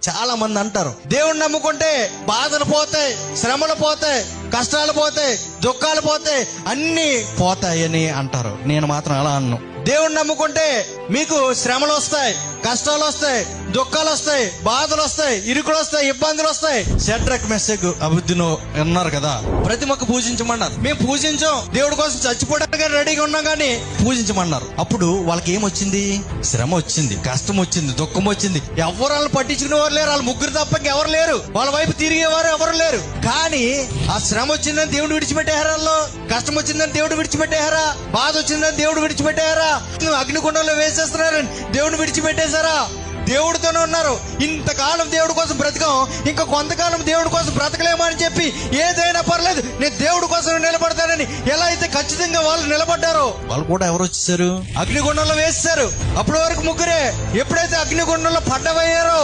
చాలా మంది అంటారు, దేవుణ్ణి నమ్ముకుంటే బాధలు పోతాయి, శ్రమలు పోతాయి, కష్టాలు పోతాయి, దుఃఖాలు పోతాయి, అన్నీ పోతాయని అంటారు. నేను మాత్రం అలా అన్ను. దేవుణ్ణి నమ్ముకుంటే మీకు శ్రమలు వస్తాయి, కష్టాలు వస్తాయి, దుఃఖాలు వస్తాయి, బాధలు వస్తాయి, ఇరుకులు వస్తాయి, ఇబ్బందులు వస్తాయి. షడ్రక్ మెస్సెగ్ అబుద్ధినో ఉన్నారు కదా, ప్రతిమకు పూజించమన్నారు. మేము పూజించాం, దేవుడి కోసం చచ్చిపోవడానికి రెడీగా ఉన్నాం, కానీ పూజించమన్నారు. అప్పుడు వాళ్ళకి ఏమొచ్చింది? శ్రమ వచ్చింది, కష్టం వచ్చింది, దుఃఖం వచ్చింది. ఎవరు వాళ్ళని పట్టించుకునేవారు లేరు. వాళ్ళు ముగ్గురు తప్ప ఎవరు లేరు. వాళ్ళ వైపు తిరిగేవారు ఎవరు లేరు. కానీ ఆ శ్రమ వచ్చిందని దేవుడు విడిచిపెట్టారా? వాళ్ళు కష్టం వచ్చిందని దేవుడు విడిచిపెట్టారా? బాధ వచ్చిందని దేవుడు విడిచిపెట్టారా? అగ్నిగుండంలో వేసేస్తున్నారని దేవుడిని విడిచిపెట్టేశారా? దేవుడితోనే ఉన్నారు. ఇంతకాలం దేవుడి కోసం బ్రతకం, ఇంకా కొంతకాలం దేవుడి కోసం బ్రతకలేమో అని చెప్పి ఏదైనా పర్లేదు నేను దేవుడి కోసం నిలబడతానని ఎలా అయితే ఖచ్చితంగా వాళ్ళు నిలబడ్డారో, వాళ్ళు కూడా ఎవరు వచ్చేసారు? అగ్నిగుండంలో వేసేశారు. అప్పటి వరకు ముగ్గురే. ఎప్పుడైతే అగ్నిగుండంలో పడ్డవయ్యారో